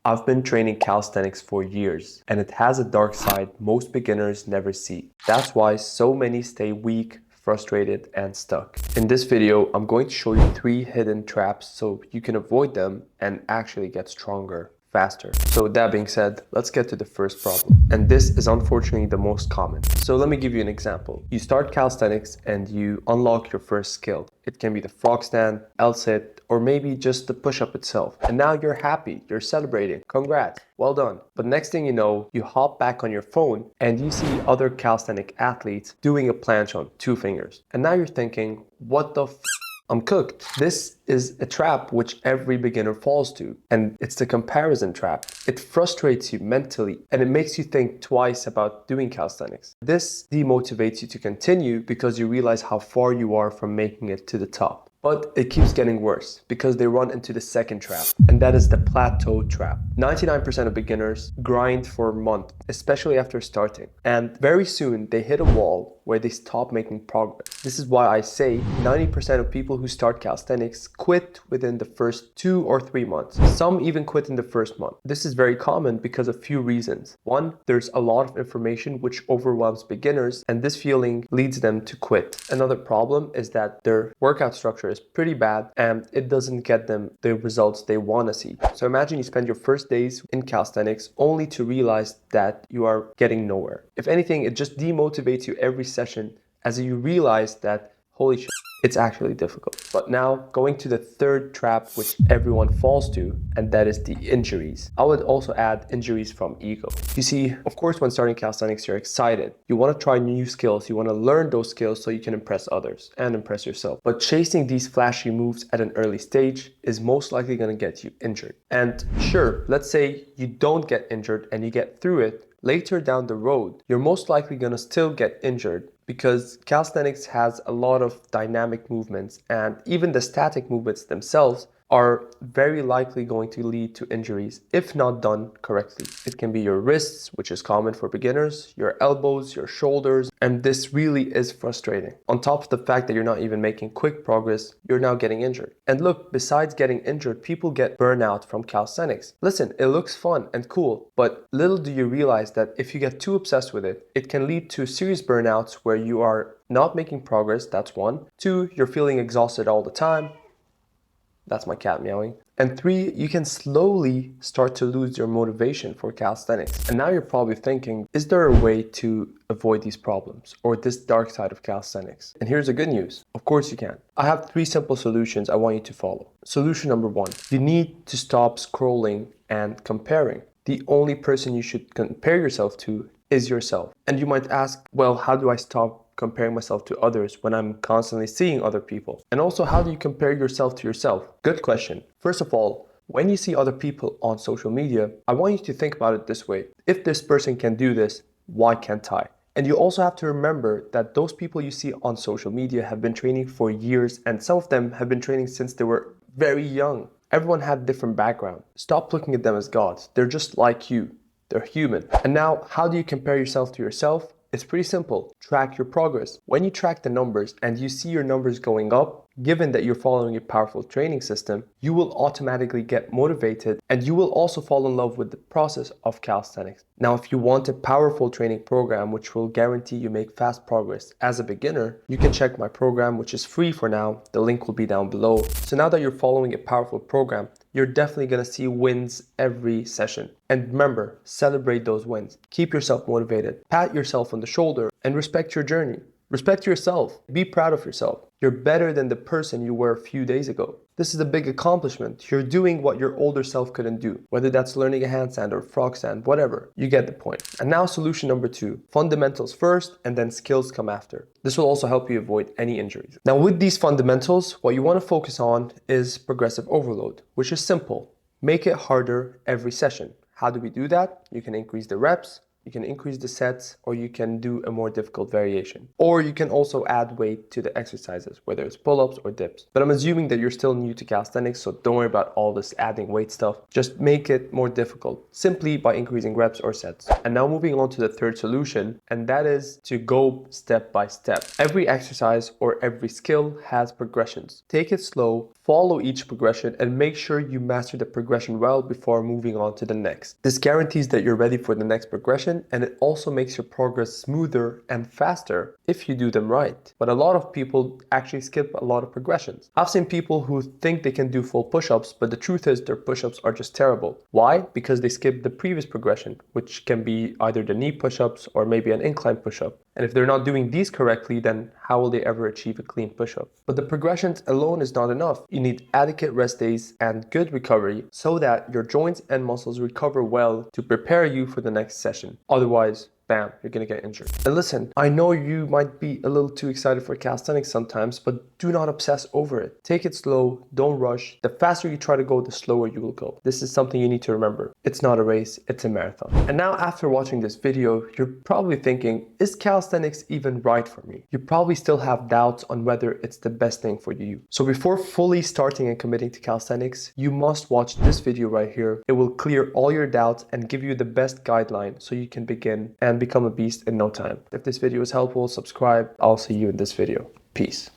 I've been training calisthenics for years, and it has a dark side most beginners never see. That's why so many stay weak, frustrated, and stuck. In this video, I'm going to show you 3 hidden traps so you can avoid them and actually get stronger faster. So with that being said, let's get to the first problem. And this is unfortunately the most common. So let me give you an example. You start calisthenics and you unlock your first skill. It can be the frog stand, L-sit, or maybe just the push-up itself. And now you're happy, you're celebrating. Congrats, well done. But next thing you know, you hop back on your phone and you see other calisthenic athletes doing a planche on 2 fingers. And now you're thinking, what the f***? I'm cooked. This is a trap which every beginner falls to, and it's the comparison trap. It frustrates you mentally and it makes you think twice about doing calisthenics. This demotivates you to continue because you realize how far you are from making it to the top. But it keeps getting worse because they run into the second trap, and that is the plateau trap. 99% of beginners grind for a month, especially after starting. And very soon they hit a wall where they stop making progress. This is why I say 90% of people who start calisthenics quit within the first 2 or 3 months. Some even quit in the first month. This is very common because of a few reasons. One, there's a lot of information which overwhelms beginners, and this feeling leads them to quit. Another problem is that their workout structure is pretty bad and it doesn't get them the results they want to see. So imagine you spend your first days in calisthenics only to realize that you are getting nowhere. If anything, it just demotivates you every session as you realize that, holy shit, it's actually difficult. But now going to the third trap which everyone falls to, and that is the injuries. I would also add injuries from ego. You see, of course, when starting calisthenics, you're excited. You want to try new skills. You want to learn those skills so you can impress others and impress yourself. But chasing these flashy moves at an early stage is most likely going to get you injured. And sure, let's say you don't get injured and you get through it. Later down the road, you're most likely going to still get injured because calisthenics has a lot of dynamic movements, and even the static movements themselves are very likely going to lead to injuries if not done correctly. It can be your wrists, which is common for beginners, your elbows, your shoulders, and this really is frustrating. On top of the fact that you're not even making quick progress, you're now getting injured. And look, besides getting injured, people get burnout from calisthenics. Listen, it looks fun and cool, but little do you realize that if you get too obsessed with it, it can lead to serious burnouts where you are not making progress, that's 1. 2, you're feeling exhausted all the time. That's my cat meowing. And 3, you can slowly start to lose your motivation for calisthenics. And now you're probably thinking, is there a way to avoid these problems or this dark side of calisthenics? And here's the good news. Of course you can. I have 3 simple solutions I want you to follow. Solution number 1, you need to stop scrolling and comparing. The only person you should compare yourself to is yourself. And you might ask, well, how do I stop comparing myself to others when I'm constantly seeing other people? And also, how do you compare yourself to yourself? Good question. First of all, when you see other people on social media, I want you to think about it this way. If this person can do this, why can't I? And you also have to remember that those people you see on social media have been training for years, and some of them have been training since they were very young. Everyone had a different background. Stop looking at them as gods. They're just like you. They're human. And now, how do you compare yourself to yourself? It's pretty simple. Track your progress. When you track the numbers and you see your numbers going up, given that you're following a powerful training system, you will automatically get motivated and you will also fall in love with the process of calisthenics. Now, if you want a powerful training program which will guarantee you make fast progress as a beginner, you can check my program, which is free for now. The link will be down below. So now that you're following a powerful program, you're definitely going to see wins every session. And remember, celebrate those wins. Keep yourself motivated. Pat yourself on the shoulder and respect your journey. Respect yourself. Be proud of yourself. You're better than the person you were a few days ago. This is a big accomplishment. You're doing what your older self couldn't do, whether that's learning a handstand or frog stand, whatever. You get the point. And now solution number 2, fundamentals first and then skills come after. This will also help you avoid any injuries. Now with these fundamentals, what you want to focus on is progressive overload, which is simple. Make it harder every session. How do we do that? You can increase the reps, You can increase the sets, or you can do a more difficult variation. Or you can also add weight to the exercises, whether it's pull-ups or dips. But I'm assuming that you're still new to calisthenics, so don't worry about all this adding weight stuff. Just make it more difficult, simply by increasing reps or sets. And now moving on to the third solution, and that is to go step by step. Every exercise or every skill has progressions. Take it slow, follow each progression, and make sure you master the progression well before moving on to the next. This guarantees that you're ready for the next progression, and it also makes your progress smoother and faster if you do them right. But a lot of people actually skip a lot of progressions. I've seen people who think they can do full push-ups, but the truth is their push-ups are just terrible. Why? Because they skipped the previous progression, which can be either the knee push-ups or maybe an incline push-up. And if they're not doing these correctly, then how will they ever achieve a clean push-up? But the progressions alone is not enough. You need adequate rest days and good recovery so that your joints and muscles recover well to prepare you for the next session. Otherwise, bam, you're gonna get injured. And listen, I know you might be a little too excited for calisthenics sometimes, but do not obsess over it. Take it slow, don't rush. The faster you try to go, the slower you will go. This is something you need to remember. It's not a race, it's a marathon. And now after watching this video, you're probably thinking, is calisthenics even right for me? You probably still have doubts on whether it's the best thing for you. So before fully starting and committing to calisthenics, you must watch this video right here. It will clear all your doubts and give you the best guideline so you can begin and become a beast in no time. If this video is helpful, subscribe. I'll see you in this video. Peace.